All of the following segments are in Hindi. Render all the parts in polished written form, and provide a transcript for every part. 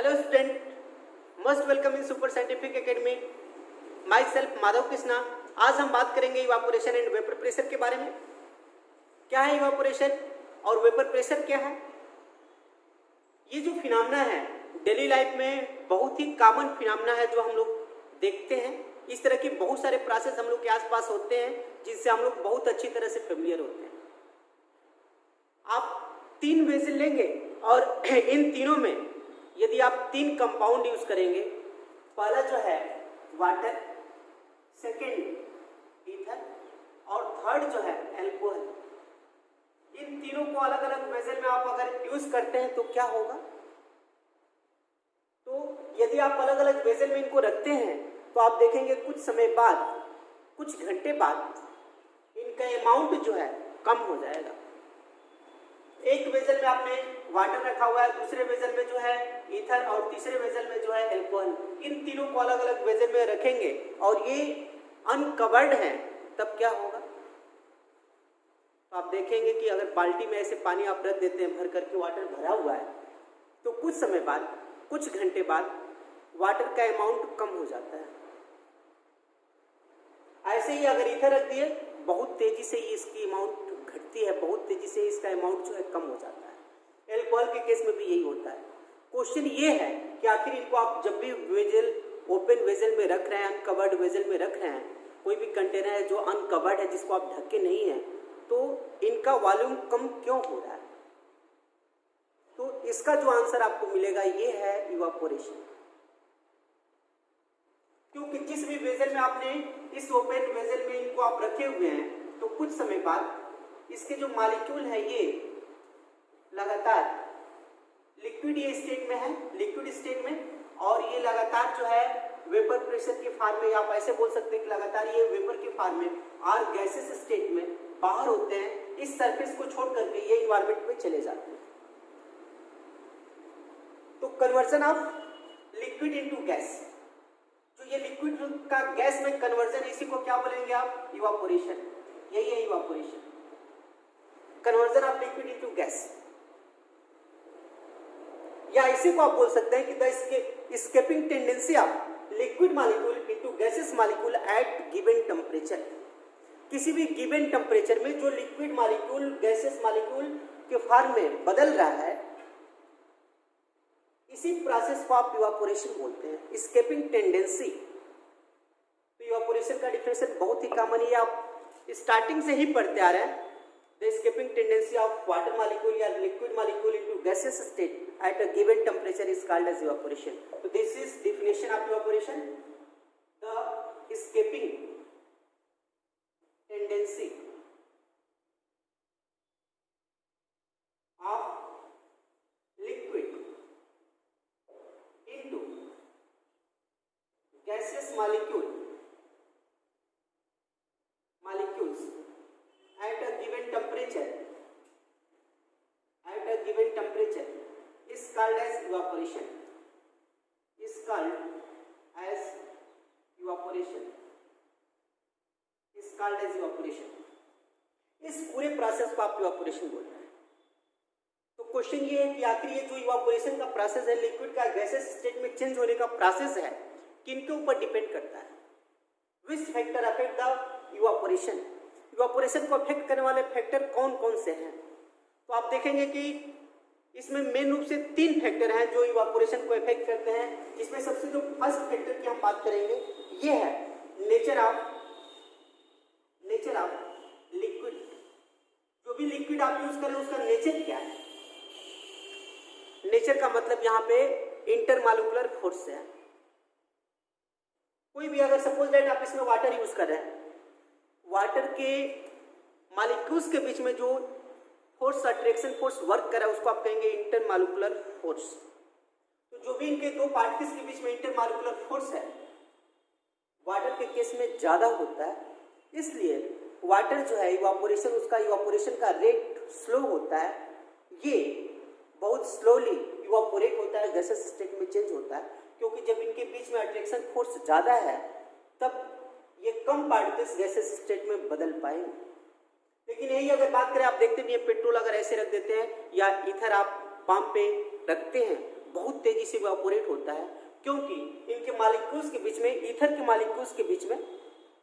Hello student, must welcome in super scientific academy. My self Madhav Krishna. आज हम बात करेंगे इवापोरेशन एंड वेपर प्रेशर के बारे में। क्या है इवापोरेशन और वेपर प्रेशर क्या है? ये जो फिनोमेना है डेली लाइफ में बहुत ही कॉमन फिनोमेना है जो हम लोग देखते हैं। इस तरह की बहुत सारे प्रोसेस हम लोग के आसपास होते हैं जिनसे हम लोग बहुत अच्छी तरह से फेमिलियर होते हैं। आप 3 वेसल लेंगे और इन तीनों में यदि आप 3 कंपाउंड यूज करेंगे, पहला जो है वाटर, सेकेंड ईथर और थर्ड जो है एल्कोहल। इन तीनों को अलग अलग वेसल में आप अगर यूज करते हैं तो क्या होगा? तो यदि आप अलग अलग वेसल में इनको रखते हैं तो आप देखेंगे कुछ समय बाद, कुछ घंटे बाद इनका अमाउंट जो है कम हो जाएगा। एक वेसल में आपने वाटर रखा हुआ है, दूसरे वेसल में जो है ईथर और तीसरे वेसल में जो है एल्कोहल। इन तीनों को अलग अलग वेसल में रखेंगे और ये अनकवर्ड है, तब क्या होगा? तो आप देखेंगे कि अगर बाल्टी में ऐसे पानी आप रख देते हैं, भर करके वाटर भरा हुआ है, तो कुछ समय बाद, कुछ घंटे बाद वाटर का अमाउंट कम हो जाता है। ऐसे ही अगर ईथर रख दिए, बहुत तेजी से ही इसकी अमाउंट घटती है, बहुत तेजी से इसका अमाउंट जो है कम हो जाता है। एल्कोहल के केस में भी यही होता है। क्वेश्चन ये है कि आखिर इनको आप जब भी वेजल, ओपन वेजल में रख रहे हैं, अनकवर्ड वेजल में रख रहे हैं, कोई भी कंटेनर है जो अनकवर्ड है जिसको आप ढके नहीं है, तो इनका वॉल्यूम कम क्यों हो रहा है? तो इसका जो आंसर आपको मिलेगा ये है इवापोरेशन। क्योंकि जिस भी वेजल में आपने इस ओपन वेजल में इनको आप रखे हुए हैं, तो कुछ समय बाद इसके जो मॉलिक्यूल है ये लगातार लिक्विड स्टेट में है, लिक्विड स्टेट में, और ये लगातार जो है वेपर प्रेशर के फॉर्म में, आप ऐसे बोल सकते हैं कि लगातार ये वेपर के फॉर्म में और गैसेस स्टेट में बाहर होते हैं। इस सरफेस को छोड़ करके ये इन्वायरमेंट में चले जाते हैं। तो conversion of liquid into gas, जो ये लिक्विड का गैस में कन्वर्जन, इसी को क्या बोलेंगे आप? इवापोरेशन। यही है evaporation, conversion of liquid into gas. या इसी को आप बोल सकते हैं कि the escaping tendency of liquid molecule into gases molecule eight given temperature. किसी भी गिवन टेम्परेचर में जो लिक्विड मॉलिक्यूल गैसेस मॉलिक्यूल के फॉर्म में बदल रहा है, इसी प्रोसेस को आप इवापोरेशन बोलते हैं, एस्केपिंग टेंडेंसी। तो इवापोरेशन का डिफिनेशन बहुत ही कॉमन है, आप स्टार्टिंग से ही पढ़ते आ रहे हैं। The escaping tendency of water molecule or liquid molecule into gaseous state at a given temperature is called as evaporation. So this is definition of evaporation. The escaping tendency of liquid into gaseous molecules at a given temperature is called as evaporation. Is called as evaporation. Is called as evaporation. इस पूरे प्रोसेस को आप इवापोरेशन बोलते हैं। तो क्वेश्चन ये है कि आखिर ये जो इवापोरेशन का प्रोसेस है, लिक्विड का गैसेस स्टेट में चेंज होने का प्रोसेस है, किनके ऊपर डिपेंड करता है? Which factor affect the evaporation? Evaporation को अफेक्ट करने वाले फैक्टर कौन कौन से हैं? तो आप देखेंगे कि इसमें मेन रूप से 3 फैक्टर हैं जो इवापोरेशन को अफेक्ट करते हैं। इसमें सबसे जो फर्स्ट फैक्टर की हम बात करेंगे ये है नेचर ऑफ लिक्विड। जो भी लिक्विड आप यूज करें उसका नेचर क्या है? नेचर का मतलब यहाँ पे इंटरमॉलिक्यूलर फोर्स है। कोई भी अगर सपोज दैट आप इसमें वाटर यूज कर रहे हैं, वाटर के मॉलिक्यूल्स के बीच में जो फोर्स, अट्रैक्शन फोर्स वर्क कर रहा है, उसको आप कहेंगे इंटरमॉलिक्यूलर फोर्स। तो जो भी इनके 2 पार्टिकल्स के बीच में इंटरमॉलिक्यूलर फोर्स है, वाटर के केस में ज्यादा होता है। इसलिए वाटर जो है इवापोरेशन, उसका इवापोरेशन का रेट स्लो होता है। ये बहुत स्लोली इवापोरेट होता है, गैसेस स्टेट में चेंज होता है, क्योंकि जब इनके बीच में अट्रैक्शन फोर्स ज्यादा है तब ये कम पार्टिकल्स गैसेस स्टेट में बदल पाएंगे। लेकिन यही अगर बात करें, आप देखते भी हैं पेट्रोल अगर ऐसे रख देते हैं या ईथर आप पंप पे रखते हैं, बहुत तेजी से इवापोरेट होता है, क्योंकि इनके मॉलिक्यूल्स के बीच में, ईथर के मॉलिक्यूल्स के बीच में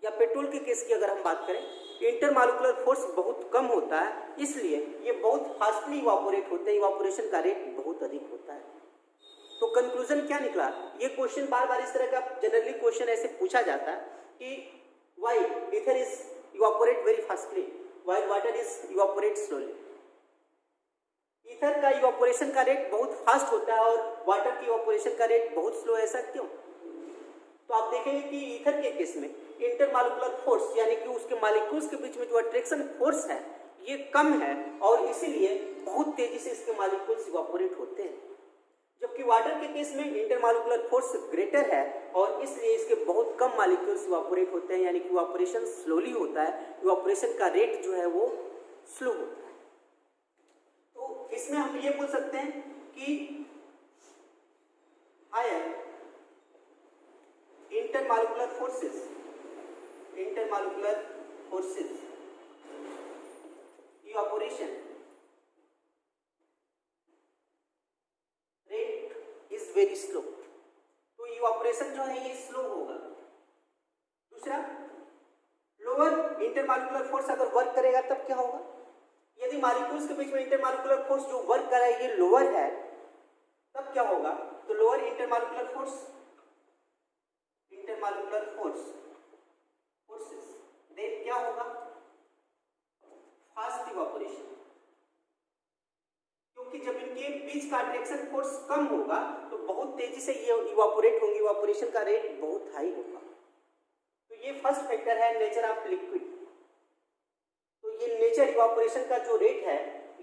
या पेट्रोल के केस की अगर हम बात करें, इंटरमॉलिक्यूलर फोर्स बहुत कम होता है, इसलिए ये बहुत फास्टली इवापोरेट होते हैं, इवापोरेशन का रेट बहुत अधिक होता है। तो कंक्लूजन क्या निकला? ये क्वेश्चन बार बार इस तरह का जनरली क्वेश्चन ऐसे पूछा जाता है कि why ether is evaporate very fastly while water is evaporate slowly. Ether का इवापोरेशन का रेट बहुत फास्ट होता है और वाटर की इवापोरेशन का रेट बहुत स्लो है, ऐसा क्यों? तो आप देखेंगे कि ईथर के केस में इंटरमॉलिक्यूलर फोर्स यानी कि उसके मॉलिक्यूल्स के बीच में जो अट्रैक्शन फोर्स है ये कम है और इसीलिए बहुत तेजी से इसके मॉलिक्यूल्स इवापोरेट होते हैं, जबकि वाटर के केस में इंटरमॉलिक्यूलर फोर्स ग्रेटर है और इसलिए इसके बहुत कम मॉलिक्यूल्स इवापोरेट होते हैं, यानी कि इवापोरेशन स्लोली होता है, इवापोरेशन का रेट जो है वो स्लो होता है। तो इसमें हम ये बोल सकते हैं कि higher intermolecular forces evaporation rate is very slow। तो इवापोरेशन जो है ये स्लो होगा। दूसरा, लोअर इंटरमॉलिक्यूलर फोर्स अगर वर्क करेगा तब क्या होगा? यदि मॉलिक्यूल्स के बीच में इंटरमॉलिक्यूलर फोर्स जो वर्क कर रहा है ये लोअर है तब क्या होगा? तो लोअर इंटरमॉलिक्यूलर फोर्सेस देन क्या होगा? फास्ट इवापोरेशन, क्योंकि जब इनके बीच का अट्रैक्शन फोर्स कम होगा तो बहुत तेजी से ये इवापोरेट होंगे, इवापोरेशन का रेट बहुत हाई होगा। तो ये फर्स्ट फैक्टर है नेचर ऑफ लिक्विड। तो ये नेचर इवापोरेशन का जो रेट है,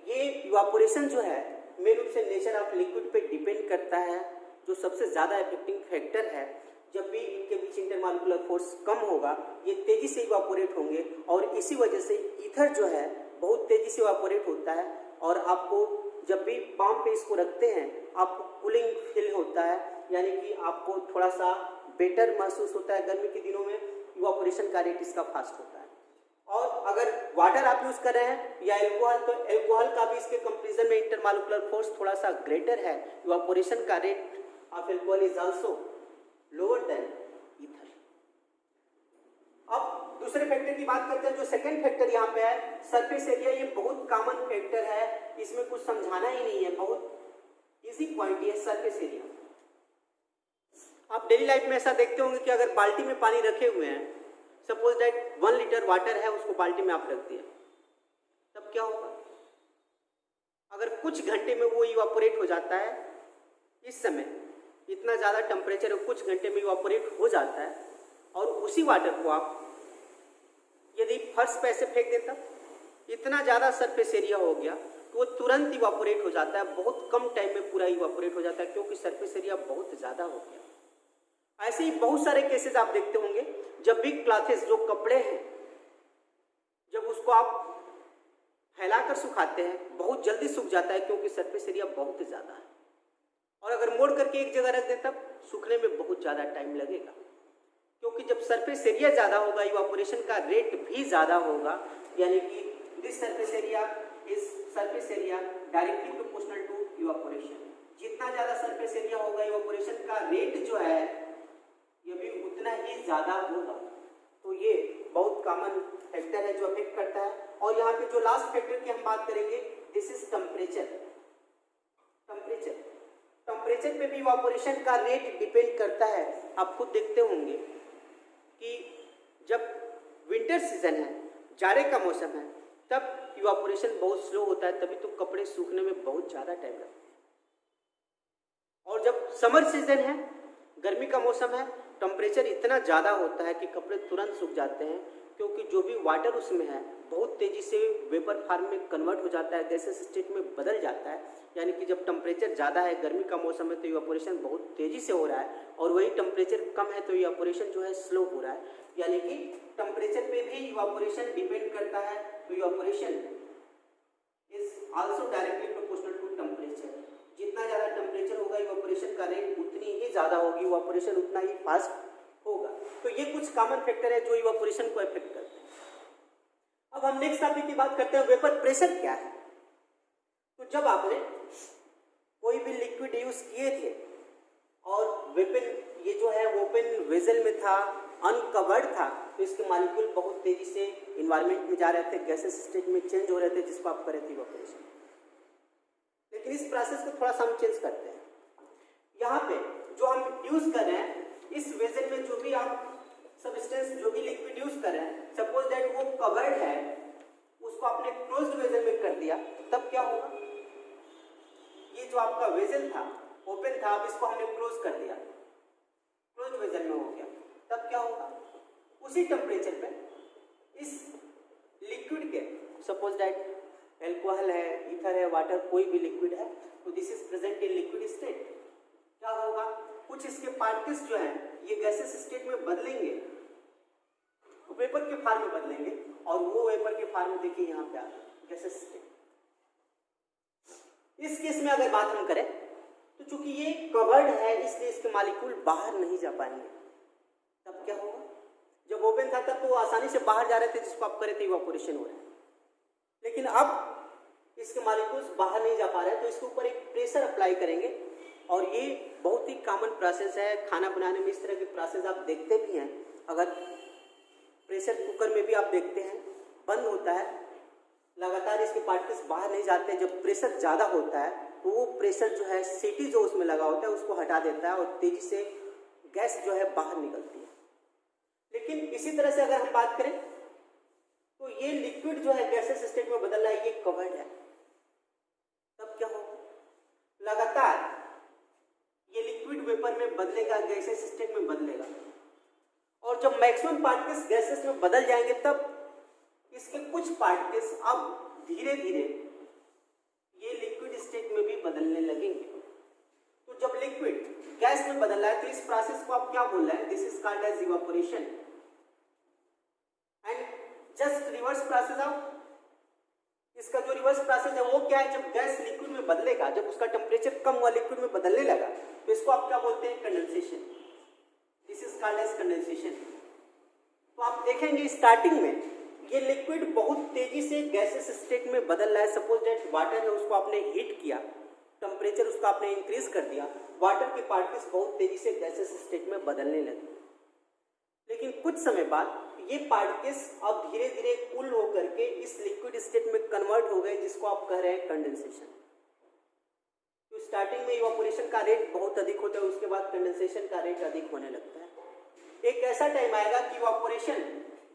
ये इवापोरेशन जो है मेन रूप से नेचर ऑफ लिक्विड पे डिपेंड करता है, जो सबसे ज्यादा इफेक्टिंग फैक्टर है। जब भी इनके बीच इंटरमॉलिक्यूलर फोर्स कम होगा ये तेजी से इवापोरेट होंगे और इसी वजह से ईथर जो है बहुत तेजी से इवापोरेट होता है और आपको जब भी पाम पे इसको रखते हैं आपको कूलिंग फील होता है, यानी कि आपको थोड़ा सा बेटर महसूस होता है। गर्मी के दिनों में इवापोरेशन का रेट इसका फास्ट होता है। और अगर वाटर आप यूज कर रहे हैं या एल्कोहल, तो एल्कोहल का भी इसके कंपेरिजन में इंटरमॉलिक्यूलर फोर्स थोड़ा सा ग्रेटर है, इवापोरेशन का rate of alcohol is also lower than ether. अब दूसरे फैक्टर की बात करते हैं, जो सेकंड फैक्टर यहाँ पे है सरफेस एरिया। ये बहुत कॉमन फैक्टर है, इसमें कुछ समझाना ही नहीं है, बहुत इजी पॉइंट ये सरफेस एरिया। आप डेली लाइफ में ऐसा देखते होंगे कि अगर बाल्टी में पानी रखे हुए हैं, सपोज दैट 1 लीटर वाटर है, उसको बाल्टी में आप रख दिया, तब क्या होगा? अगर कुछ घंटे में वो इवापोरेट हो जाता है, इस समय इतना ज़्यादा टेम्परेचर है कुछ घंटे में इवापोरेट हो जाता है, और उसी वाटर को आप यदि फर्श पे ऐसे फेंक देता, इतना ज़्यादा सरफेस एरिया हो गया तो वो तुरंत इवापोरेट हो जाता है, बहुत कम टाइम में पूरा इवापोरेट हो जाता है, क्योंकि सरफेस एरिया बहुत ज़्यादा हो गया। ऐसे ही बहुत सारे केसेस आप देखते होंगे, जब भी क्लॉथेस जो कपड़े हैं जब उसको आप फैलाकर सुखाते हैं बहुत जल्दी सूख जाता है, क्योंकि सरफेस एरिया बहुत ज़्यादा है। और अगर मोड़ करके एक जगह रख दें तब सूखने में बहुत ज़्यादा टाइम लगेगा, क्योंकि जब सरफेस एरिया ज़्यादा होगा इवापोरेशन का रेट भी ज़्यादा होगा, यानी कि this surface area directly proportional to evaporation. जितना ज़्यादा सरफेस एरिया होगा इवापोरेशन का रेट जो है ये भी उतना ही ज़्यादा होगा। तो ये बहुत कॉमन फैक्टर है जो अफेक्ट करता है। और यहाँ पे जो लास्ट फैक्टर की हम बात करेंगे, दिस इज टेम्परेचर। टेम्परेचर पे भी इवापोरेशन का रेट डिपेंड करता है। आप खुद देखते होंगे कि जब विंटर सीजन है, जाड़े का मौसम है, तब इवापोरेशन बहुत स्लो होता है, तभी तो कपड़े सूखने में बहुत ज़्यादा टाइम लगता है। और जब समर सीजन है, गर्मी का मौसम है, टेम्परेचर इतना ज़्यादा होता है कि कपड़े तुरंत सूख जाते हैं, क्योंकि जो भी वाटर उसमें है बहुत तेज़ी से वेपर फॉर्म में कन्वर्ट हो जाता है, गैसेस स्टेट में बदल जाता है। यानी कि जब टेम्परेचर ज़्यादा है, गर्मी का मौसम है, तो इवापोरेशन बहुत तेज़ी से हो रहा है, और वही टेम्परेचर कम है तो इवापोरेशन जो है स्लो हो रहा है। यानी कि टेम्परेचर पे भी इवापोरेशन डिपेंड करता है। तो evaporation is also directly proportional to temperature. जितना ज़्यादा टेम्परेचर होगा इवापोरेशन का रेट उतनी ही ज़्यादा होगी, इवापोरेशन उतना ही फास्ट होगा। तो ये कुछ कॉमन फैक्टर है जो इवापोरेशन को इफेक्ट करते हैं। अब हम नेक्स्ट टॉपिक की बात करते हैं, वेपर प्रेशर क्या है। तो जब आपने कोई भी लिक्विड यूज किए थे और वेपन ये जो है ओपन वेजल में था, अनकवर्ड था, तो इसके मॉलिक्यूल बहुत तेजी से इन्वायरमेंट में जा रहे थे, गैसेस स्टेट में चेंज हो रहे थे, जिसको आप करे थे इवेपोरेशन। लेकिन इस प्रोसेस को थोड़ा सा हम चेंज करते हैं। यहाँ पे जो हम यूज कर रहे हैं, इस वेजल में जो भी आप सब्सटेंस जो भी लिक्विड यूज कर रहे हैं, सपोज दैट वो कवर्ड है, उसको आपने क्लोज्ड वेजल में कर दिया, तब क्या होगा? ये जो आपका वेजल था ओपन था, अब इसको हमने क्लोज कर दिया, क्लोज वेजल में हो गया, तब क्या होगा? उसी टेम्परेचर पे इस लिक्विड के, सपोज दैट एल्कोहल है, ईथर है, वाटर, कोई भी लिक्विड है, तो this is present in liquid state. क्या होगा? कुछ इसके पार्टिकल्स जो हैं ये गैसेस स्टेट में बदलेंगे, वेपर के फॉर्म में बदलेंगे, और वो वेपर के फॉर्म में देखिए यहाँ पे आ गया गैसेस स्टेट। इस केस में अगर बात हम करें तो चूंकि ये कवर्ड है इसलिए इसके मॉलिक्यूल बाहर नहीं जा पाएंगे, तब क्या होगा? जब ओपन था तब तो आसानी से बाहर जा रहे थे, जिसको आप करे थे इवेपोरेशन हो रहा है, लेकिन अब इसके मॉलिक्यूल्स बाहर नहीं जा पा रहे हैं, तो इसके ऊपर एक प्रेशर अप्लाई करेंगे, और ये बहुत ही कॉमन प्रोसेस है खाना बनाने में। इस तरह के प्रोसेस आप देखते भी हैं, अगर प्रेशर कुकर में भी आप देखते हैं, बंद होता है, लगातार इसके पार्टिकल्स बाहर नहीं जाते। जब प्रेशर ज़्यादा होता है तो वो प्रेशर जो है सीटी जो उसमें लगा होता है उसको हटा देता है और तेजी से गैस जो है बाहर निकलती है। लेकिन इसी तरह से अगर हम बात करें तो ये लिक्विड जो है गैसेस स्टेट में बदल रहा है, ये कवर्ड है, तब क्या होगा? लगातार ये लिक्विड वेपर में बदलेगा, गैसेस स्टेट में बदलेगा, और जब मैक्सिमम पार्टिकल्स गैसेस में बदल जाएंगे तब इसके कुछ पार्टिकल्स अब धीरे धीरे ये लिक्विड स्टेट में भी बदलने लगेंगे। तो जब लिक्विड गैस में बदल रहा है तो इस प्रोसेस को आप क्या बोल रहे हैं? This is called as evaporation. And just reverse process of इसका जो रिवर्स प्रोसेस है वो क्या है? जब गैस लिक्विड में बदलेगा, जब उसका टेम्परेचर कम हुआ लिक्विड में बदलने लगा, तो इसको आप क्या बोलते हैं? Condensation. This is called as condensation. तो आप देखेंगे स्टार्टिंग में ये लिक्विड बहुत तेजी से गैसेस स्टेट में बदल रहा है। सपोज दैट वाटर है, उसको आपने हीट किया, टेम्परेचर उसका आपने इंक्रीज कर दिया, वाटर के पार्टिकल्स बहुत तेजी से गैसेस स्टेट में बदलने लगे। लेकिन कुछ समय बाद ये पार्टिकल्स अब धीरे धीरे कूल होकर के इस लिक्विड स्टेट में कन्वर्ट हो गए, जिसको आप कह रहे हैं कंडेंसेशन। तो स्टार्टिंग में इवेपोरेशन का रेट बहुत अधिक होता है, उसके बाद कंडेंसेशन का रेट अधिक होने लगता है। एक ऐसा टाइम आएगा कि इवेपोरेशन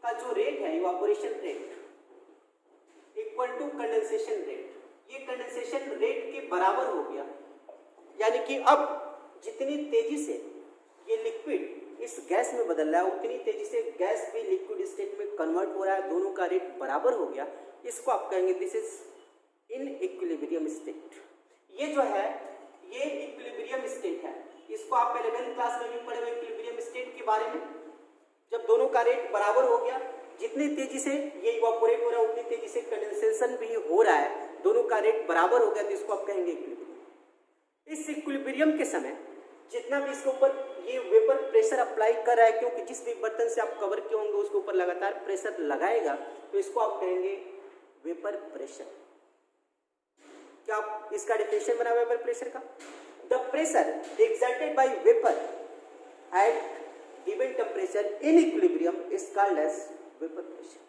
का जो रेट है, evaporation rate equal to condensation rate, ये कंडेंसेशन रेट के बराबर हो गया। यानी कि अब जितनी तेजी से ये लिक्विड इस गैस में बदल रहा है, उतनी तेजी से गैस भी लिक्विड स्टेट में कन्वर्ट हो रहा है, दोनों का रेट बराबर हो गया। इसको आप कहेंगे this is in equilibrium state. ये जो है ये इक्विलिब्रियम स्टेट है। इसको आप 11th क्लास में भी पढ़े हुए इक्विलिब्रियम स्टेट के बारे में। जब दोनों का रेट बराबर हो गया, जितनी तेजी से ये इवेपोरेट हो रहा है उतनी तेजी से कंडेंसेशन भी हो रहा है, दोनों का रेट बराबर हो गया, तो इसको आप कहेंगे इक्विलिब्रियम। इस इक्विलिब्रियम के समय जितना भी इसके ऊपर ये वेपर प्रेशर अप्लाई कर रहा है, क्योंकि जिस भी बर्तन से आप कवर किए होंगे उसके ऊपर लगातार प्रेशर लगाएगा, तो इसको आप कहेंगे वेपर प्रेशर। क्या आप इसका डेफिनेशन बना वेपर प्रेशर का? The pressure exerted by vapour eight given temperature in equilibrium is called as vapor pressure।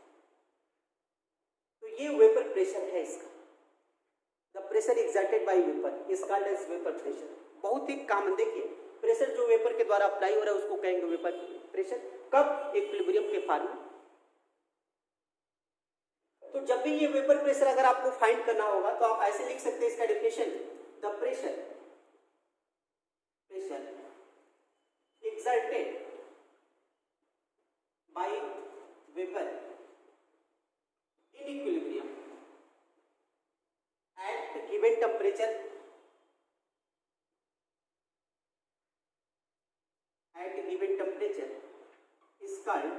तो ये वेपर प्रेशर है इसका। The pressure exerted by vapor is called as vapor pressure। बहुत ही कॉमन, देखिए प्रेशर जो वेपर के द्वारा अप्लाई हो रहा है उसको कहेंगे वेपर प्रेशर। कब? इक्विलिब्रियम के फॉर्म में। तो जब भी ये वेपर प्रेशर अगर आपको फाइंड करना होगा तो आप ऐसे लिख सकते हैं इसका definition, the pressure exerted by vapor in equilibrium at given temperature is called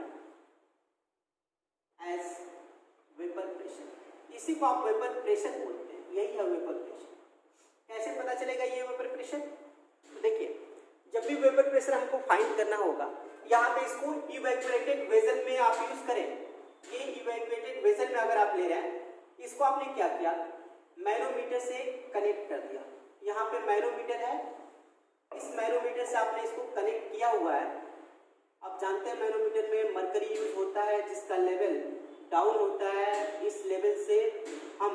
as vapor pressure। इसी को आप वेपर प्रेशर बोलते हैं, यही है वेपर प्रेशर। कैसे पता चलेगा ये वेपर प्रेशर? तो देखिए जब भी वेपर प्रेशर हमको फाइंड करना होगा, यहाँ पे इसको इवैक्यूएटेड वेसल में आप यूज करें। ये इवैक्यूएटेड वेसल में अगर आप ले रहे हैं, इसको आपने क्या किया, मैनोमीटर से कनेक्ट कर दिया। यहाँ पे मैनोमीटर है, इस मैनोमीटर से आपने इसको कनेक्ट किया हुआ है। आप जानते हैं मैनोमीटर में मरकरी यूज होता है जिसका लेवल डाउन होता है, इस लेवल से हम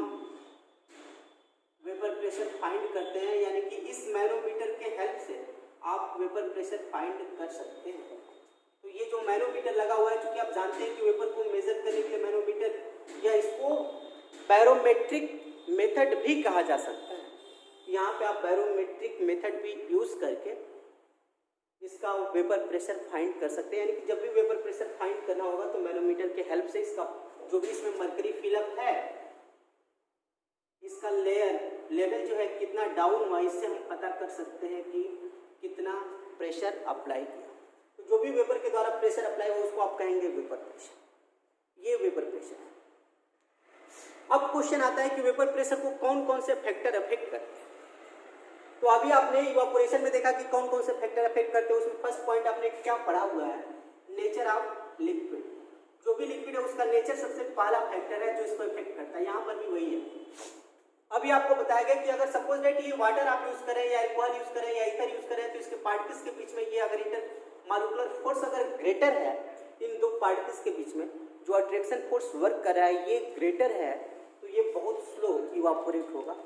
वेपर प्रेशर फाइंड करते हैं, यानी कि इस मैनोमीटर के हेल्प से आप वेपर प्रेशर फाइंड कर सकते हैं। तो ये जो मैनोमीटर लगा हुआ है, क्योंकि आप जानते हैं कि वेपर को मेजर करने के लिए मैनोमीटर या इसको बैरोमेट्रिक मेथड भी कहा जा सकता है। यहाँ पे आप बैरोमेट्रिक मेथड भी यूज करके इसका वेपर प्रेशर फाइंड कर सकते हैं, यानी कि जब भी वेपर प्रेशर फाइंड करना होगा तो मैनोमीटर के हेल्प से इसका जो भी इसमें मरकरी फिलअप है, इसका लेवल जो है कितना डाउन हुआ, इससे हम पता कर सकते हैं कि कितना प्रेशर अप्लाई किया। तो जो भी वेपर के द्वारा प्रेशर अप्लाई हो उसको आप कहेंगे वेपर प्रेशर। ये वेपर प्रेशर है। अब क्वेश्चन आता है कि वेपर प्रेशर को कौन कौन से फैक्टर अफेक्ट करते हैं। तो अभी आपने इवापोरेशन में देखा कि कौन कौन से फैक्टर अफेक्ट करते हैं। उसमें फर्स्ट पॉइंट आपने क्या पढ़ा हुआ है, नेचर ऑफ लिक्विड। जो भी लिक्विड है उसका नेचर सबसे पहला फैक्टर है जो इसको इफेक्ट करता है। यहाँ पर भी वही है। अभी आपको बताया गया कि अगर सपोज दैट ये वाटर आप यूज करें या अल्कोहल यूज करें या ईथर यूज करें, तो इसके पार्टिकल्स के बीच में ये अगर इंटरमॉलिक्यूलर फोर्स अगर ग्रेटर है, इन दो पार्टिकल्स के बीच में जो अट्रैक्शन फोर्स वर्क कर रहा है ये ग्रेटर है, तो ये बहुत स्लो इवापोरेट होगा।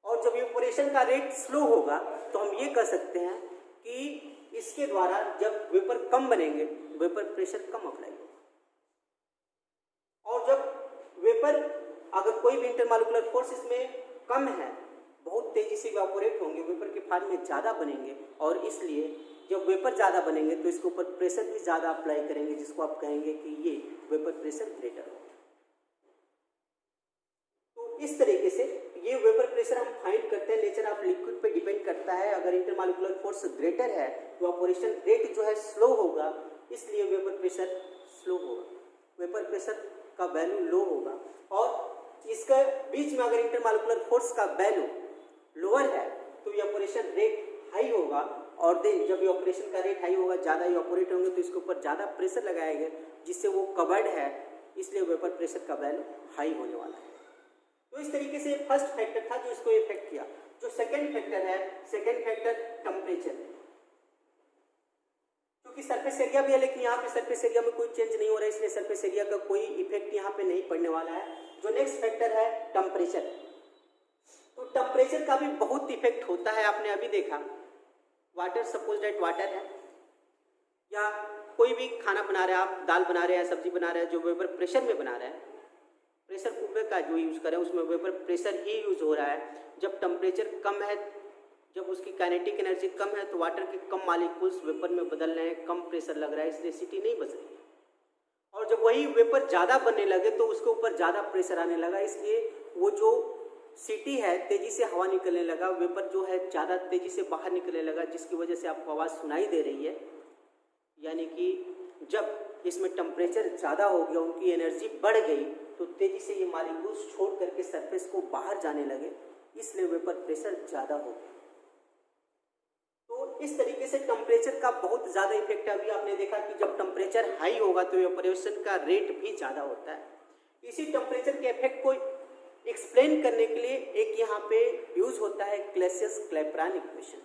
और जब इवापोरेशन का रेट स्लो होगा तो हम ये कह सकते हैं कि इसके द्वारा जब वेपर कम बनेंगे, वेपर प्रेशर कम अप्लाई होगा। और जब वेपर अगर कोई भी इंटरमॉलिक्यूलर फोर्स इसमें कम है, बहुत तेजी से इवापोरेट होंगे, वेपर के फॉर्म में ज़्यादा बनेंगे, और इसलिए जब वेपर ज़्यादा बनेंगे तो इसके ऊपर प्रेशर भी ज़्यादा अप्लाई करेंगे, जिसको आप कहेंगे कि ये वेपर प्रेशर ग्रेटर होगा। तो इस तरीके से ये वेपर प्रेशर हम फाइंड करते हैं, नेचर ऑफ लिक्विड पे डिपेंड करता है। अगर इंटरमॉलिक्यूलर फोर्स ग्रेटर है तो इवापोरेशन रेट जो है स्लो होगा, इसलिए वेपर प्रेशर स्लो होगा, वेपर प्रेशर का वैल्यू लो होगा। और इसके बीच में अगर इंटरमॉलिक्यूलर फोर्स का वैल्यू लोअर है तो इवापोरेशन रेट हाई होगा, और देन जब इवापोरेशन का रेट हाई होगा, ज़्यादा इवापोरेट होंगे तो इसके ऊपर ज़्यादा प्रेशर लगाएंगे जिससे वो कवर्ड है, इसलिए वेपर प्रेशर का वैल्यू हाई होने वाला है। तो इस तरीके से फर्स्ट फैक्टर था जो इसको इफेक्ट किया। जो सेकेंड फैक्टर है, सेकेंड फैक्टर टेम्परेचर, क्योंकि सरफेस एरिया भी है लेकिन यहाँ पे सरफेस एरिया में कोई चेंज नहीं हो रहा है, इसलिए सरफेस एरिया का कोई इफेक्ट यहाँ पे नहीं पड़ने वाला है। जो नेक्स्ट फैक्टर है टेम्परेचर, तो टेम्परेचर का भी बहुत इफेक्ट होता है। आपने अभी देखा वाटर, सपोज दैट वाटर है या कोई भी खाना बना रहे हैं आप, दाल बना रहे हैं, सब्जी बना रहे हैं, जो वेपर प्रेशर में बना रहे हैं, प्रेशर कुकर का जो यूज करें उसमें वेपर प्रेशर ही यूज हो रहा है। जब टेम्परेचर कम है, जब उसकी काइनेटिक एनर्जी कम है तो वाटर के कम मॉलिक्यूल्स वेपर में बदल रहे हैं, कम प्रेशर लग रहा है, इसलिए सिटी नहीं बच रही है। और जब वही वेपर ज़्यादा बनने लगे तो उसके ऊपर ज़्यादा प्रेशर आने लगा, इसलिए वो जो सिटी है तेज़ी से हवा निकलने लगा, वेपर जो है ज़्यादा तेज़ी से बाहर निकलने लगा, जिसकी वजह से आपको आवाज़ सुनाई दे रही है। यानी कि जब इसमें टेम्परेचर ज़्यादा हो गया, उनकी एनर्जी बढ़ गई, तो तेज़ी से ये मॉलिक्यूल्स छोड़ करके सरफेस को बाहर जाने लगे, इसलिए वेपर प्रेशर ज़्यादा हो गया। तो इस तरीके से टेम्परेचर का बहुत ज़्यादा इफेक्ट है। अभी आपने देखा कि जब टेम्परेचर हाई होगा तो इवेपोरेशन का रेट भी ज़्यादा होता है। इसी टेम्परेचर के इफेक्ट को एक्सप्लेन करने के लिए एक यहाँ पे यूज होता है क्लैसियस-क्लैपेरॉन इक्वेशन।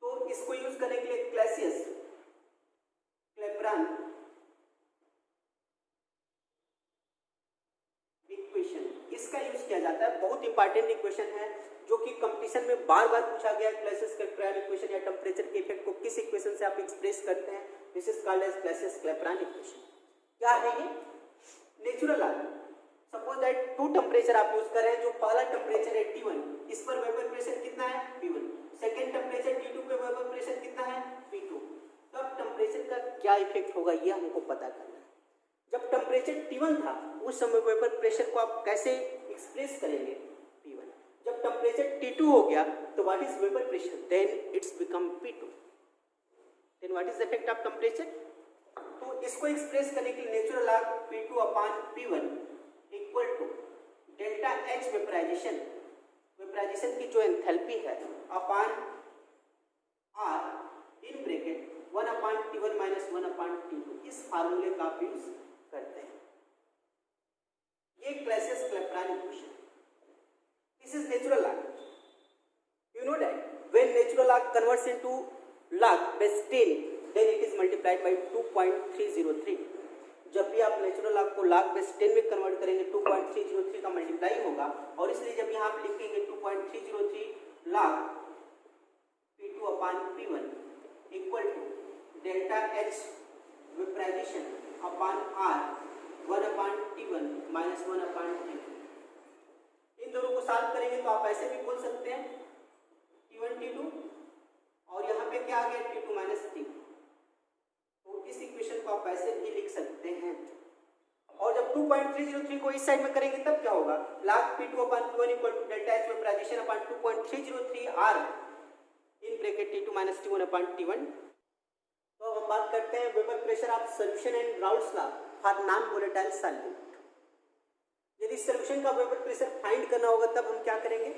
तो इसको यूज करने के लिए क्लैसियस-क्लैपेरॉन इक्वेशन, इसका यूज किया जाता है। बहुत इंपॉर्टेंट इक्वेशन है जो कि कंपटीशन में बार बार पूछा गया। क्लैसियस-क्लैपेरॉन इक्वेशन या टेम्परेचर के इफेक्ट को किस इक्वेशन से आप एक्सप्रेस करते हैं, this is called as Clausius Clapeyron equation. क्या है ये? Natural log. Suppose that two temperature आप यूज कर रहे हैं, जो पहला टेम्परेचर है T1, इस पर वेपर प्रेशर कितना है P1, सेकेंड टेम्परेचर T2 पे वेपर प्रेशर कितना है P2। तब टेम्परेचर का क्या इफेक्ट होगा ये हमको पता करना है। जब टेम्परेचर T1 था उस समय वेपर प्रेशर को आप कैसे एक्सप्रेस करेंगे P1। जब टेम्परेचर T2 हो गया तो what is vapour pressure, then it's become P2, then what is the effect of temperature. तो इसको एक्सप्रेस करने के लिए natural log P2 upon P1 equal to delta H vaporisation, vaporisation की जो एंथैल्पी है, upon R in bracket 1 upon T1 minus 1 upon T2। इस फार्मूले का आप यूज करते हैं। ये Clausius Clapeyron equation, this is natural log. converts into log base 10 then it is multiplied by 2.303. जब भी आप नेचुरल लॉग को log base 10 में कन्वर्ट करेंगे 2.303 का मल्टीप्लाई होगा और इसलिए जब यहाँ आप लिखेंगे 2.303 log P2 upon P1 equal to delta H vaporisation upon R 1 upon T1 minus 1 upon T2। इन दोनों को सॉल्व करेंगे तो आप ऐसे भी बोल सकते हैं T1 T2 और यहाँ पे क्या आ गया T2 माइनस T। तो इस इक्वेशन को आप ऐसे भी लिख सकते हैं। और जब 2.303 को इस साइड में करेंगे तब क्या होगा log P2 upon P1 equal to delta H vaporisation upon 2.303 R in bracket T2 minus T1 upon T1। तो अब हम बात करते हैं vapour pressure of solution and Raoult's law for non volatile solute. यदि सॉल्यूशन का वेपर प्रेशर फाइंड करना होगा तब हम क्या करेंगे।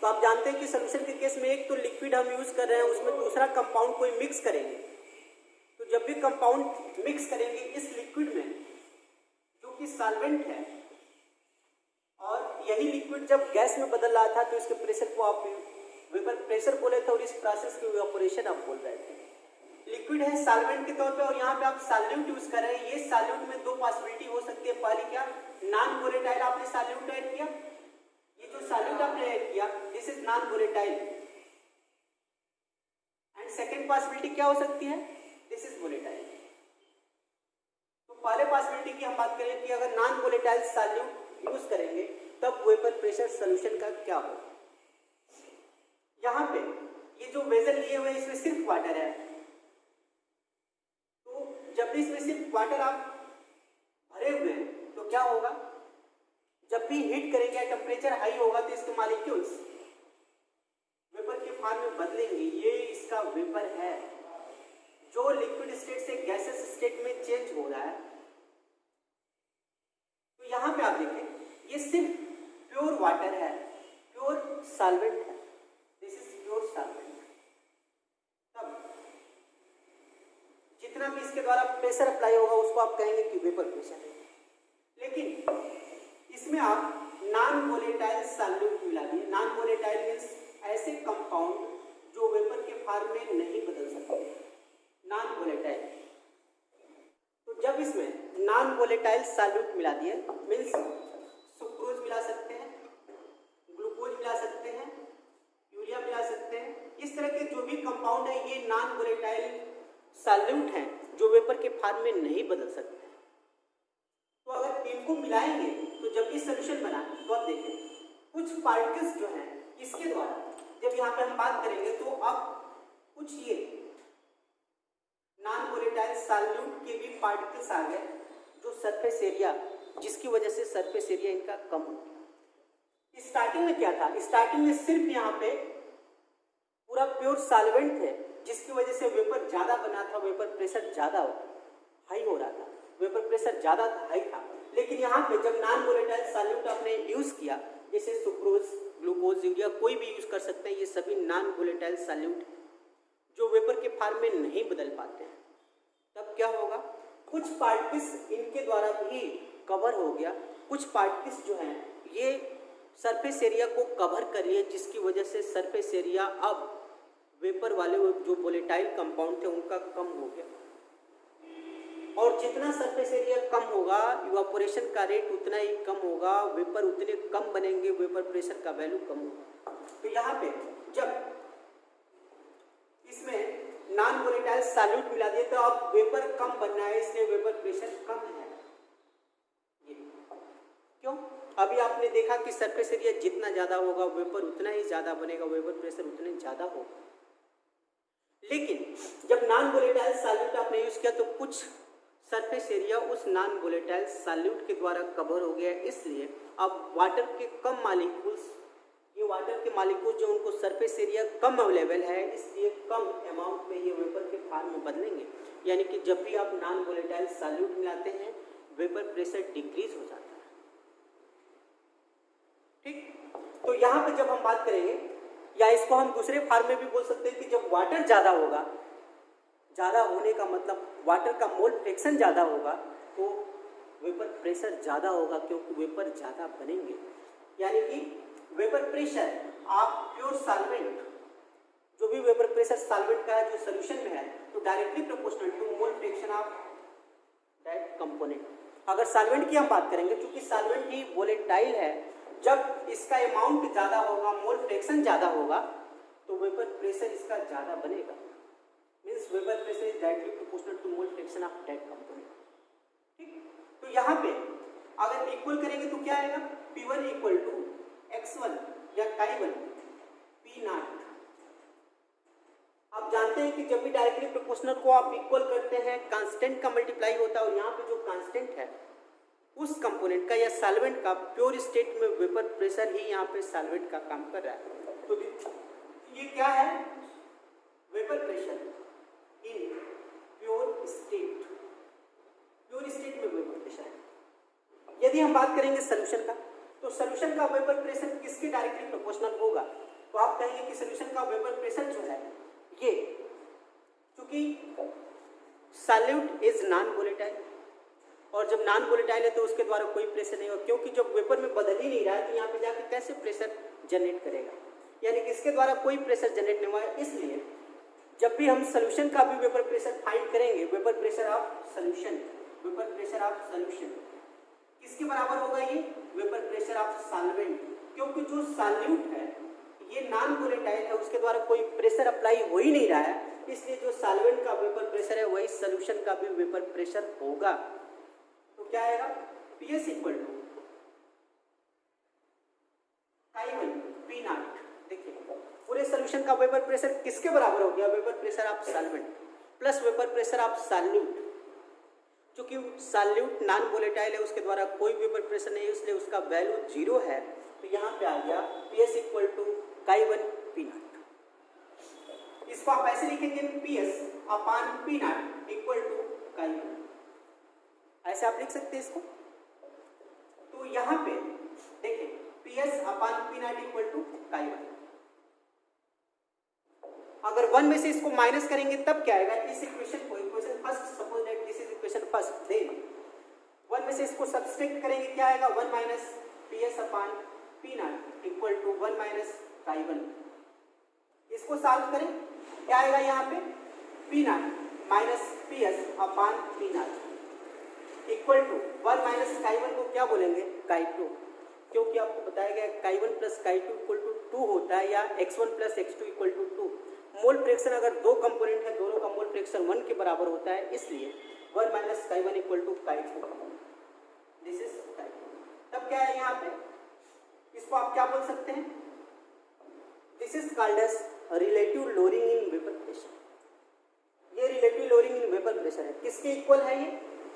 तो आप जानते हैं कि सॉल्यूशन के केस में एक तो लिक्विड हम यूज कर रहे हैं उसमें दूसरा कंपाउंड कोई मिक्स करेंगे। तो जब भी कंपाउंड मिक्स करेंगे इस लिक्विड में जो कि सॉल्वेंट है और यही लिक्विड जब गैस में बदल रहा था तो इसके प्रेशर को आप वेपर प्रेशर बोले थे और इस प्रोसेस की इवेपोरेशन आप बोल रहे थे। लिक्विड है सॉल्वेंट के तौर पे और यहाँ पे आप सॉल्यूट यूज कर रहे हैं। ये सॉल्यूट में दो पॉसिबिलिटी हो सकती है। पहली क्या नॉन वोलेटाइल आपने सॉल्यूट ऐड किया, ये जो सॉल्यूट आपने ऐड किया this is non volatile and second possibility क्या हो सकती है दिस इज वोलेटाइल। तो पहले पॉसिबिलिटी की हम बात करें कि अगर नॉन वोलेटाइल सॉल्यूट यूज करेंगे तब वेपर प्रेशर सॉल्यूशन का क्या होगा। यहाँ पे ये जो वेसल लिए हुए इसमें सिर्फ वाटर है तो जब भी इसमें सिर्फ वाटर आप भरे हुए हैं तो क्या होगा जब भी हीट करेंगे टेम्परेचर हाई होगा तो इसके मॉलिक्यूल्स वेपर के फॉर्म में बदलेंगे। ये इसका वेपर है जो लिक्विड स्टेट से गैसेस स्टेट में चेंज हो रहा है। तो यहाँ पे आप देखें ये सिर्फ प्योर वाटर है, प्योर सॉल्वेंट है, दिस इज प्योर सॉल्वेंट। तब जितना भी इसके द्वारा प्रेशर अप्लाई होगा उसको आप कहेंगे कि वेपर प्रेशर है। लेकिन इसमें आप नॉन वोलेटाइल सॉल्यूट मिला दिए। नॉन वोलेटाइल मींस ऐसे कंपाउंड जो वेपर के फॉर्म में नहीं बदल सकते, नॉन वोलेटाइल। तो जब इसमें नॉन वोलेटाइल सॉल्यूट मिला दिए मींस सुक्रोज मिला सकते हैं, ग्लूकोज मिला सकते हैं, यूरिया मिला सकते हैं। इस तरह के जो भी कंपाउंड है ये नॉन वोलेटाइल सॉल्यूट हैं जो वेपर के फॉर्म में नहीं बदल सकते। तो अगर इनको मिलाएंगे तो जब ये सोल्यूशन बना तो आप देखें कुछ पार्टिकल्स जो हैं इसके द्वारा जब यहाँ पे हम बात करेंगे तो अब कुछ ये नॉन वोलेटाइल सॉल्यूट के भी पार्टिकल्स आ गए जो सरफेस एरिया जिसकी वजह से सरफेस एरिया इनका कम हो गया। स्टार्टिंग में क्या था, स्टार्टिंग में सिर्फ यहाँ पे पूरा प्योर सॉल्वेंट थे जिसकी वजह से वेपर ज्यादा बना था, वेपर प्रेशर ज्यादा हाई हो रहा था, वेपर प्रेशर ज्यादा हाई था। लेकिन यहाँ पे जब नॉन वोलेटाइल सॉल्यूट आपने यूज किया जैसे सुक्रोज, ग्लूकोज, यूरिया कोई भी यूज कर सकते हैं, ये सभी नॉन वोलेटाइल सॉल्यूट जो वेपर के फॉर्म में नहीं बदल पाते हैं। तब क्या होगा कुछ पार्टिकल्स इनके द्वारा भी कवर हो गया, कुछ पार्टिकल्स जो हैं ये सरफेस एरिया को कवर कर लिए जिसकी वजह से सरफेस एरिया अब वेपर वाले जो वोलेटाइल कंपाउंड थे उनका कम हो गया। और जितना सरफेस एरिया कम होगा इवापोरेशन का रेट उतना ही कम होगा, वेपर उतने कम बनेंगे, वेपर प्रेशर का वैल्यू कम होगा। तो यहाँ पे जब इसमें नॉन वोलेटाइल सॉल्यूट मिला दिए तो अब वेपर कम बनना है इसलिए वेपर प्रेशर कम है। ये क्यों, अभी आपने देखा कि सरफेस एरिया जितना ज्यादा होगा वेपर उतना ही ज्यादा बनेगा, वेपर प्रेशर उतने ज्यादा होगा। लेकिन जब नॉन वोलेटाइल सॉल्यूट आपने यूज किया तो कुछ सरफेस एरिया उस नॉन वोलेटाइल सॉल्यूट के द्वारा कवर हो गया, इसलिए अब वाटर के कम मॉलिक्यूल्स, ये वाटर के मॉलिक्यूल्स जो उनको सरफेस एरिया कम अवेलेबल है इसलिए कम अमाउंट में ये वेपर के फॉर्म में बदलेंगे। यानी कि जब भी आप नॉन वोलेटाइल सॉल्यूट मिलाते हैं वेपर प्रेशर डिक्रीज हो जाता है। ठीक, तो यहाँ पे जब हम बात करेंगे या इसको हम दूसरे फॉर्म में भी बोल सकते हैं कि जब वाटर ज्यादा होगा, ज्यादा होने का मतलब वाटर का मोल फ्रैक्शन ज्यादा होगा तो वेपर प्रेशर ज्यादा होगा क्योंकि वेपर ज्यादा बनेंगे। यानी कि vapour pressure of pure solvent pressure solvent का है जो सॉल्यूशन में है, तो directly proportional to mole fraction of that component. अगर सॉल्वेंट की हम बात करेंगे, क्योंकि सॉल्वेंट ही वोलेटाइल है, जब इसका अमाउंट ज़्यादा होगा, मोल फ्रैक्शन ज़्यादा होगा, तो वेपर प्रेशर इसका ज़्यादा बनेगा। Means vapour pressure is directly proportional to mole fraction of that component. ठीक, तो यहाँ पे अगर इक्वल करेंगे तो क्या आएगा, P1 इक्वल टू X1 या Chi1 P0। आप जानते हैं कि जब भी डायरेक्टली प्रोपोर्शनल को आप इक्वल करते हैं, कांस्टेंट का मल्टीप्लाई होता है, और यहाँ पे जो कांस्टेंट है उस कंपोनेंट का या सॉल्वेंट का प्योर स्टेट में वेपर प्रेशर ही यहाँ पे सॉल्वेंट का काम कर रहा है। तो ये क्या है, vapour pressure in pure state, pure state में वेपर प्रेशर है। यदि हम बात करेंगे सॉल्यूशन का, तो सॉल्यूशन का वेपर प्रेशर किसके डायरेक्टली प्रोपोर्शनल होगा, तो आप कहेंगे कि सॉल्यूशन का वेपर प्रेशर जो है ये, क्योंकि सॉल्यूट इज नॉन वोलेटाइल, और जब नॉन वोलेटाइल है तो उसके द्वारा कोई प्रेशर नहीं होगा, क्योंकि जब वेपर में बदल ही नहीं रहा है तो यहाँ पे जाके कैसे प्रेशर जनरेट करेगा, यानी कि इसके द्वारा कोई प्रेशर जनरेट नहीं हुआ है। इसलिए जब भी हम सॉल्यूशन का भी वेपर प्रेशर फाइंड करेंगे, vapour pressure of solution, vapour pressure of solution किसके बराबर होगा, ये वेपर प्रेशर ऑफ सॉल्वेंट, क्योंकि जो सॉल्यूट है ये नॉन वोलेटाइल है, उसके द्वारा कोई प्रेशर अप्लाई हो ही नहीं रहा है, इसलिए जो सॉल्वेंट का वेपर प्रेशर है वही सॉल्यूशन का भी वेपर प्रेशर होगा। तो क्या आएगा, PS equal to Chi1 P0। देखिए पूरे सॉल्यूशन का वेपर प्रेशर किसके बराबर हो गया, vapour pressure of solvent plus vapour pressure of solute. क्योंकि सॉल्यूट नॉन वोलेटाइल है, उसके द्वारा कोई वेपर प्रेशर नहीं है, इसलिए उसका वैल्यू 0 है, तो यहाँ पे आ गया PS equal to Chi1 P0। इसको आप ऐसे लिखेंगे PS upon P0 equal to Chi1, ऐसे आप लिख सकते हैं इसको। तो यहाँ पे देखिए PS upon P0 equal to Chi1, अगर 1 में से इसको माइनस करेंगे तब क्या आएगा, इस इक्वेशन को, equation first, suppose that this is equation first, then 1 में से इसको सब्सट्रैक्ट करेंगे, क्या आएगा, 1 minus PS upon P0 equal to 1 minus Chi1। इसको सॉल्व करें, क्या आएगा यहाँ पे, P0 minus PS upon P0 equal to 1 minus Chi1 को क्या बोलेंगे, Chi2, क्योंकि आपको बताया गया Chi1 plus Chi2 equal to 2 होता है, या X1 plus X2 equal to 2। Mole fraction अगर दो कंपोनेंट है, दोनों का मोल फ्रैक्शन 1 के बराबर होता है, इसलिए 1 minus Chi1 equal to Chi2, this is Chi2। तब क्या है यहाँ पे, इसको आप क्या बोल सकते हैं, this is called as relative lowering in vapour pressure. ये relative lowering in vapour pressure है, किसके इक्वल है ये,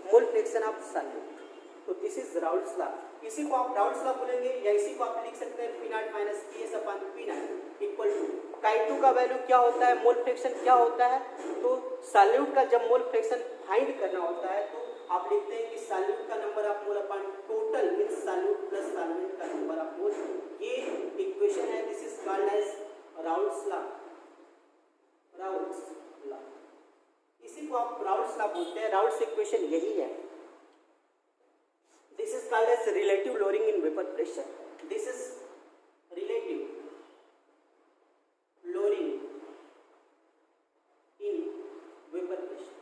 मोल फ्रैक्शन ऑफ सॉल्वेंट। तो दिस इज राउल्ट्स लॉ, इसी को आप राउल्ट्स लॉ बोलेंगे, या इसी को आप लिख सकते हैं P0 minus PS upon P0 equal to Chi2 का वैल्यू क्या होता है, मोल फ्रैक्शन क्या होता है, तो सॉल्यूट का जब मोल फ्रैक्शन फाइंड करना होता है तो आप लिखते हैं कि सॉल्यूट का number of mole upon total means solute plus solvent का नंबर ऑफ मोल, ये इक्वेशन है, this is called as Raoult's law, Raoult's law, इसी को आप राउल्ट्स लॉ बोलते हैं, राउल्ट्स इक्वेशन यही है। This is called as relative lowering in vapour pressure, this is relative lowering in vapour pressure,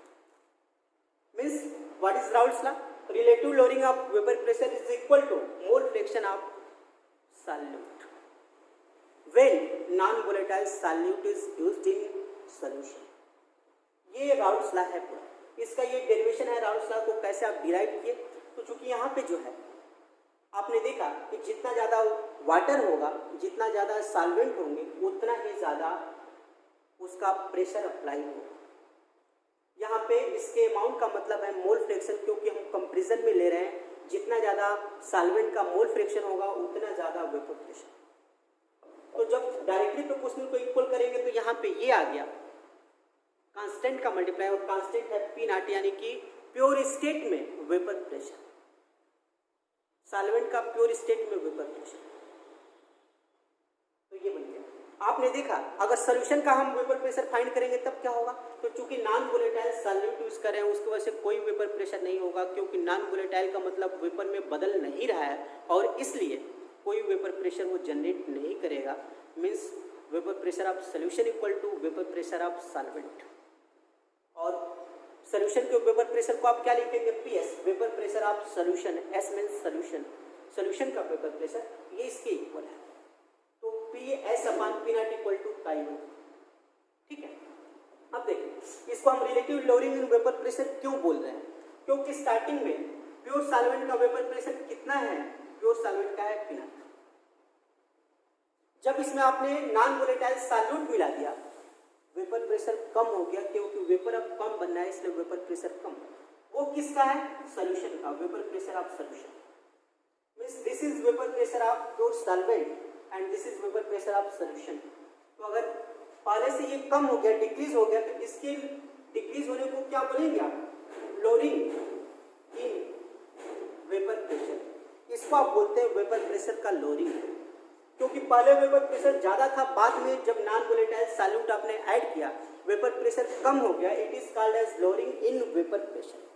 means what is Raoult's law, relative lowering of vapor pressure is equal to mole fraction of solute when non-volatile solute is used in solution। ये राउल्ट्स लॉ है पूरा, इसका ये डेरिवेशन है राउल्ट्स लॉ को कैसे आप डिराइव किए। तो चूंकि यहाँ पे जो है आपने देखा कि जितना ज़्यादा वाटर होगा, जितना ज़्यादा सॉल्वेंट होंगे, उतना ही ज़्यादा उसका प्रेशर अप्लाई होगा। यहाँ पे इसके अमाउंट का मतलब है मोल फ्रैक्शन, क्योंकि हम कंपैरिजन में ले रहे हैं, जितना ज़्यादा सॉल्वेंट का मोल फ्रैक्शन होगा उतना ज़्यादा वेपर प्रेशर। तो जब डायरेक्टली प्रोपोर्शनल को इक्वल करेंगे तो यहाँ पे ये आ गया कांस्टेंट का मल्टीप्लाई, और कांस्टेंट है P0, यानी कि प्योर स्टेट में वेपर प्रेशर, सॉल्वेंट का प्योर स्टेट में वेपर प्रेशर। तो ये बन गया। आपने देखा अगर सॉल्यूशन का हम वेपर प्रेशर फाइंड करेंगे तब क्या होगा, तो चूंकि नॉन वोलेटाइल सॉल्यूट यूज कर रहे हैं उसकी वजह से कोई वेपर प्रेशर नहीं होगा, क्योंकि नॉन वोलेटाइल का मतलब वेपर में बदल नहीं रहा है और इसलिए कोई वेपर प्रेशर वो जनरेट नहीं करेगा। Means vapour pressure of solution equal to vapour pressure of solvent. और सोल्यूशन के वेपर प्रेशर को आप क्या लिखेंगे, PS, vapour pressure of solution, S means solution, solution का वेपर प्रेशर, ये इसके इक्वल है। तो PS upon P not equal to Chi1, ठीक है। अब देखिए इसको हम relative lowering in vapour pressure क्यों बोल रहे हैं, क्योंकि स्टार्टिंग में प्योर सॉल्वेंट का वेपर प्रेशर कितना है, प्योर सॉल्वेंट का है P नॉट। जब इसमें आपने नॉन वोलेटाइल सॉल्यूट मिला दिया, वेपर प्रेशर कम हो गया, क्योंकि वेपर अब कम बनना है इसलिए वेपर प्रेशर कम। वो किसका है, सोल्यूशन का, vapour pressure of solution. Means this is vapour pressure of pure solvent and this is vapour pressure of solution. तो अगर पहले से ये कम हो गया, डिक्रीज हो गया, तो इसके डिक्रीज होने को क्या बोलेंगे आप, लोअरिंग इन वेपर प्रेशर। इसको आप बोलते हैं वेपर प्रेशर का लोअरिंग, क्योंकि पहले वेपर प्रेशर ज्यादा था, बाद में जब नॉन वोलेटाइल सॉल्यूट आपने ऐड किया, वेपर प्रेशर कम हो गया, it is called as lowering in vapour pressure.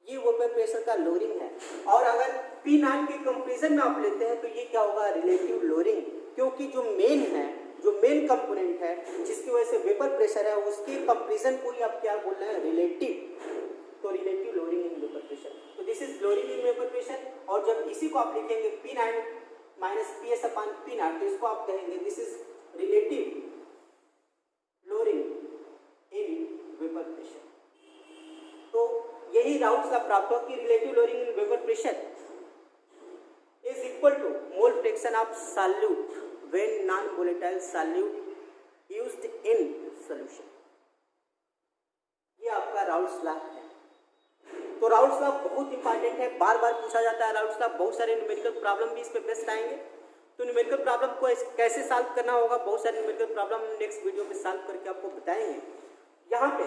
ये वेपर प्रेशर का लोअरिंग है। और अगर P नॉट के कंपैरिजन में आप लेते हैं तो ये क्या होगा, रिलेटिव लोअरिंग, क्योंकि जो मेन है, जो मेन कंपोनेंट है जिसकी वजह से वेपर प्रेशर है, उसके कंपैरिजन को ही आप क्या बोल रहे हैं, रिलेटिव। तो relative lowering in vapour pressure, तो this is lowering in vapour pressure. और जब इसी को आप लिखेंगे P not minus PS upon P naught, तो इसको आप कहेंगे this is relative lowering in vapour pressure. तो यही राउल्स लॉ प्राप्त हो कि relative lowering in vapour pressure is equal to mole fraction of solute when non volatile solute used in solution. ये आपका राउल्स लॉ है। तो राउल्स लॉ बहुत इंपॉर्टेंट है, बार बार पूछा जाता है राउल्स लॉ। बहुत सारे न्यूमेरिकल प्रॉब्लम भी इस पे बेस्ड आएंगे। तो न्यूमेरिकल प्रॉब्लम को कैसे सॉल्व करना होगा, बहुत सारे न्यूमेरिकल प्रॉब्लम नेक्स्ट वीडियो में सॉल्व करके आपको बताएंगे। यहाँ पे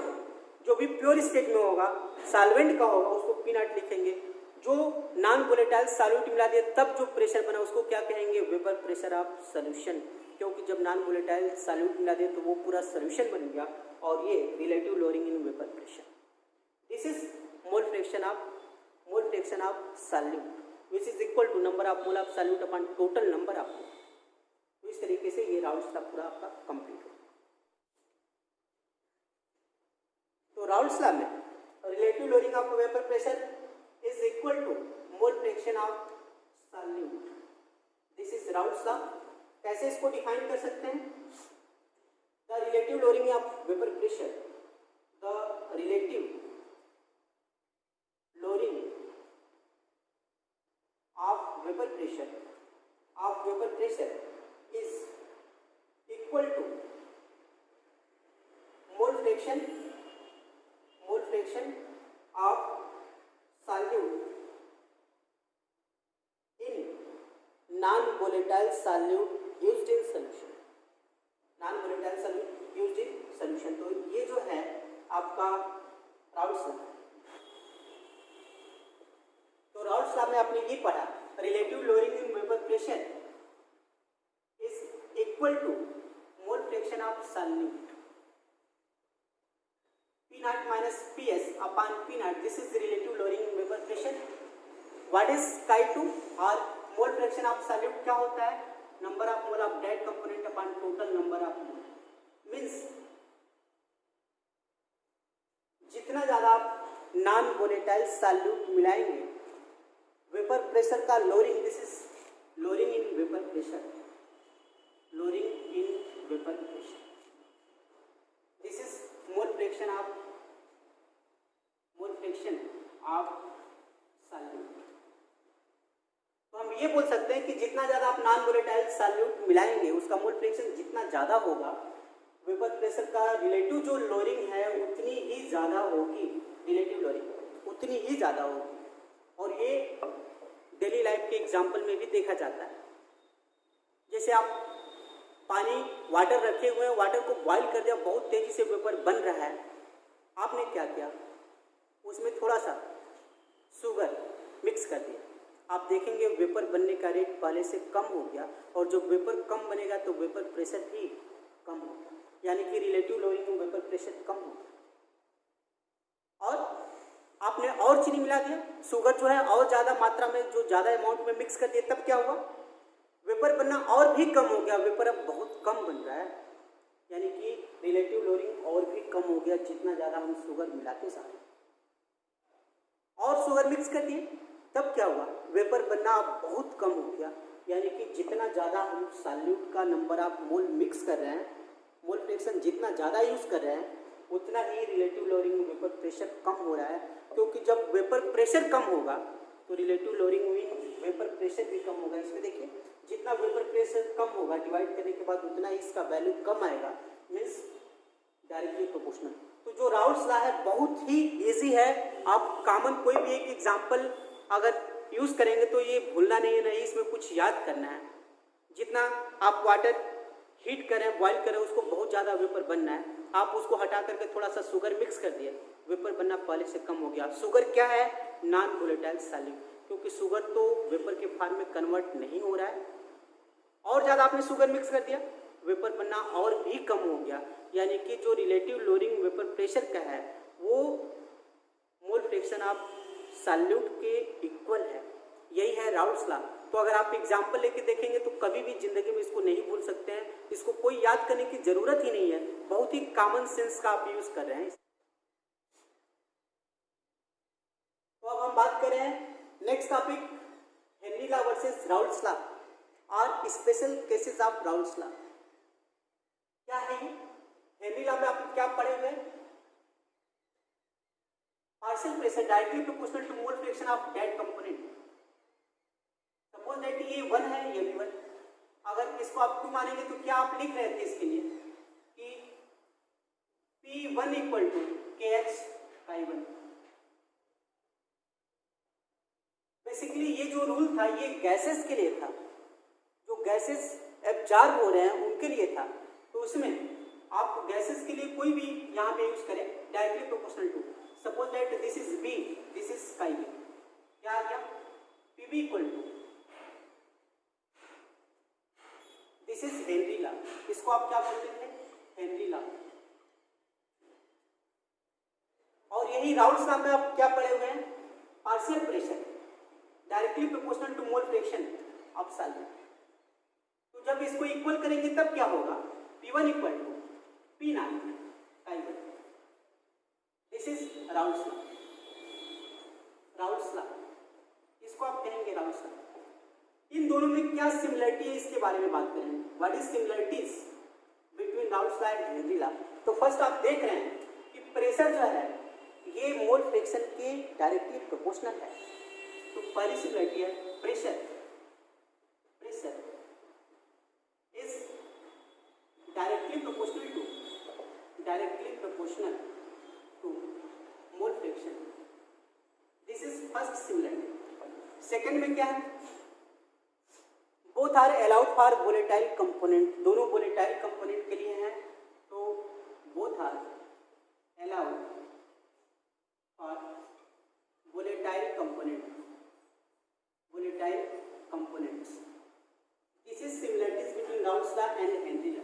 जो भी प्योर स्टेट में होगा, सॉल्वेंट का होगा, उसको P नॉट लिखेंगे। जो नॉन वोलेटाइल सॉल्यूट मिला दिया तब जो प्रेशर बना उसको क्या कहेंगे, वेपर प्रेशर ऑफ सोल्यूशन, क्योंकि जब नॉन वोलेटाइल सॉल्यूट मिला दिया तो वो पूरा सोल्यूशन बन गया। और ये relative lowering in vapour pressure, this is mole fraction of solute which is equal to number of mole of solute upon total number of mole. तो इस तरीके से ये राउल्स लॉ पूरा आपका कंप्लीट हो। तो राउल्स लॉ में relative lowering of vapour pressure is equal to mole fraction of solute, this is Raoult's law. कैसे इसको डिफाइन कर सकते हैं, the relative lowering of vapour pressure, the relative lowering of vapour pressure is equal to mole fraction of solute in non volatile solute used in solution, non volatile solute used in solution. तो ये जो है आपका राउल्स लॉ। तो राउल्स लॉ में आपने ये पढ़ा, relative lowering in vapour pressure is equal to mole fraction of solute P not minus PS upon P not, this is relative lowering in vapour pressure. What is Chi2 और मोल फ्रैक्शन ऑफ सॉल्यूट क्या होता है, number of mole of that component upon total number of mole. Means जितना ज्यादा आप नॉन वोलेटाइल सॉल्यूट मिलाएंगे, वेपर प्रेशर का lowering, this is lowering in vapour pressure, lowering in vapour pressure, this is mole fraction of solute. तो हम ये बोल सकते हैं कि जितना ज्यादा आप नॉन वोलेटाइल सॉल्यूट मिलाएंगे, उसका मोल फ्रैक्शन जितना ज्यादा होगा, वेपर प्रेशर का रिलेटिव जो लोअरिंग है उतनी ही ज्यादा होगी, रिलेटिव लोअरिंग उतनी ही ज्यादा होगी। और ये डेली लाइफ के एग्जाम्पल में भी देखा जाता है। जैसे आप पानी वाटर रखे हुए हैं, वाटर को बॉईल कर दिया, बहुत तेजी से वेपर बन रहा है, आपने क्या किया, उसमें थोड़ा सा शुगर मिक्स कर दिया, आप देखेंगे वेपर बनने का रेट पहले से कम हो गया। और जब वेपर कम बनेगा तो वेपर प्रेशर भी कम होगा, यानी कि रिलेटिव लोअरिंग में वेपर प्रेशर कम होगा। और आपने और चीनी मिला दिया, शुगर जो है और ज़्यादा मात्रा में, जो ज़्यादा अमाउंट में मिक्स कर दिया, तब क्या हुआ, वेपर बनना और भी कम हो गया, वेपर अब बहुत कम बन रहा है। यानी कि रिलेटिव लोअरिंग और भी कम हो गया जितना ज़्यादा हम शुगर मिलाते जा रहे हैं। और शुगर मिक्स कर दिए तब क्या हुआ, वेपर बनना बहुत कम हो गया। यानी कि जितना ज़्यादा हम सॉल्यूट का नंबर आप मोल मिक्स कर रहे हैं, मोल फ्रैक्शन जितना ज़्यादा यूज़ कर रहे हैं उतना ही रिलेटिव लोअरिंग में वेपर प्रेशर कम हो रहा है। क्योंकि जब वेपर प्रेशर कम होगा तो रिलेटिव लोअरिंग में वेपर प्रेशर भी कम होगा। इसमें देखिए जितना वेपर प्रेशर कम होगा डिवाइड करने के बाद उतना ही इसका वैल्यू कम आएगा, मीन्स डायरेक्टली प्रोपोर्शनल। तो जो राउल्स लॉ है बहुत ही इजी है। आप कॉमन कोई भी एक एग्जांपल अगर यूज़ करेंगे तो ये भूलना नहीं है, नहीं इसमें कुछ याद करना है। जितना आप वाटर हीट करें, बॉईल करें, उसको बहुत ज़्यादा वेपर बनना है। आप उसको हटा करके थोड़ा सा शुगर मिक्स कर दिए, वेपर बनना पहले से कम हो गया। शुगर क्या है, नॉन वोलेटाइल सॉल्यूट, क्योंकि शुगर तो वेपर के फॉर्म में कन्वर्ट नहीं हो रहा है। और ज़्यादा आपने शुगर मिक्स कर दिया, वेपर बनना और भी कम हो गया। यानी कि जो रिलेटिव लोअरिंग वेपर प्रेशर का है वो मोल फ्रैक्शन ऑफ सॉल्यूट के इक्वल है। यही है राउल्स लॉ। तो अगर आप एग्जाम्पल लेके देखेंगे तो कभी भी जिंदगी में इसको नहीं भूल सकते हैं। इसको कोई याद करने की जरूरत ही नहीं है, बहुत ही कॉमन सेंस का आप यूज कर रहे हैं। तो अब हम बात करें next topic, Henry law versus Raoult's law और special cases of Raoult's law. क्या है ये? हेनरी लॉ में आप क्या पढ़े हुए हैं? Partial pressure directly proportional to mole fraction of that component. Suppose that ये 1 है, ये भी 1। अगर इसको आप 2 मानेंगे तो क्या आप लिख रहे थे इसके लिए कि P1 equal to KH/1। Basically ये जो रूल था ये गैसेस के लिए था, जो गैसेस एब्जॉर्ब हो रहे हैं उनके लिए था। तो उसमें आप गैसेस के लिए कोई भी यहाँ पे यूज करें directly proportional to. Suppose that this is B, this is sky B। क्या आ गया? PB equal to this is Henry law. इसको आप क्या बोलते थे? Henry law. और यही राउल्स लॉ में आप क्या पढ़े हुए हैं? Partial pressure directly proportional to mole fraction of solvent. तो जब इसको इक्वल करेंगे तब क्या होगा? P1 equal to P0/1। This is Raoult's law. Raoult's law इसको आप कहेंगे राउल्स लॉ। इन दोनों में क्या सिमिलरिटी है इसके बारे में बात करेंगे। What is similarities between Raoult's law and Henry law. तो फर्स्ट आप देख रहे हैं कि प्रेशर जो है ये मोल फ्रैक्शन के डायरेक्टली प्रोपोर्शनल है। तो पहली सिमिलरिटी है pressure is directly proportional to mole fraction. This is first similarity. Second में क्या है? Both are allowed for volatile component. दोनों वोलेटाइल कंपोनेंट के लिए हैं। तो both are allowed for volatile components. This is similarities between Raoult's law and Henry law.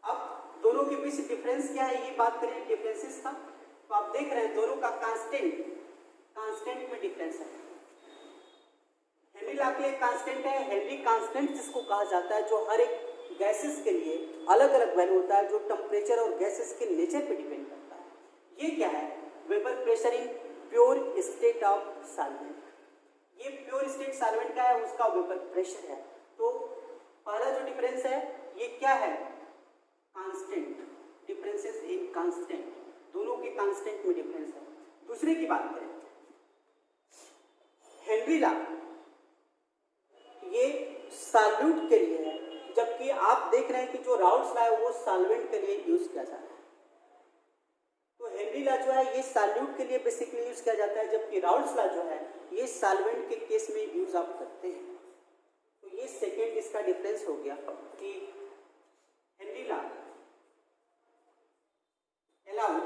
अब दोनों के बीच डिफरेंस क्या है ये बात करें डिफरेंसेस का। तो आप देख रहे हैं दोनों का कांस्टेंट में डिफरेंस है। हेनरी लॉ के लिए कांस्टेंट है, हेनरी कांस्टेंट जिसको कहा जाता है, जो हर एक गैसेस के लिए अलग अलग वैल्यू होता है, जो टेम्परेचर और गैसेस के नेचर पे डिपेंड करता है। ये क्या है? Vapour pressure in pure state of solvent. ये प्योर स्टेट सॉल्वेंट का है, उसका वेपर प्रेशर है। तो पहला जो डिफरेंस है ये क्या है? कांस्टेंट। डिफरेंसेस इन कांस्टेंट, दोनों के कांस्टेंट में डिफरेंस है। दूसरे की बात करें हेनरी लॉ, ये सॉल्यूट के लिए है, जबकि आप देख रहे हैं कि जो राउल्स लॉ है वो सॉल्वेंट के लिए यूज किया जाता है। तो हेनरी लॉ जो है ये सॉल्यूट के लिए बेसिकली यूज किया जाता है, जबकि राउल्स लॉ जो है ये सॉल्वेंट के केस में यूज आप करते हैं। तो ये सेकेंड इसका डिफरेंस हो गया कि Henry law allowed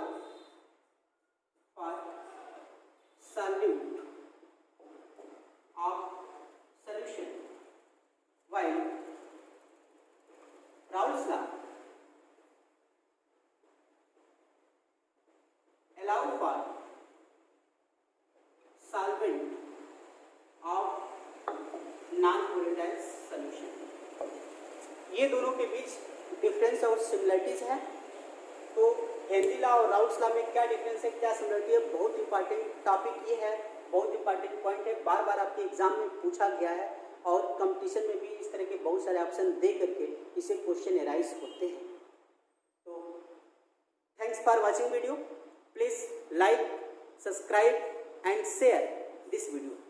for solute of solution, while Raoult's law allow for solvent of non-volatile solution। ये दोनों के बीच डिफरेंस और सिमिलरिटीज है। तो हेनरी लॉ और राउल्ट्स लॉ में क्या डिफरेंस है, क्या सिमिलरिटी है, बहुत इंपॉर्टेंट टॉपिक ये है, बहुत इंपॉर्टेंट पॉइंट है, बार बार आपके एग्जाम में पूछा गया है और कंपटीशन में भी इस तरह के बहुत सारे ऑप्शन दे करके इसे क्वेश्चन एराइज होते हैं। तो thanks for watching video, please like, subscribe and share this video.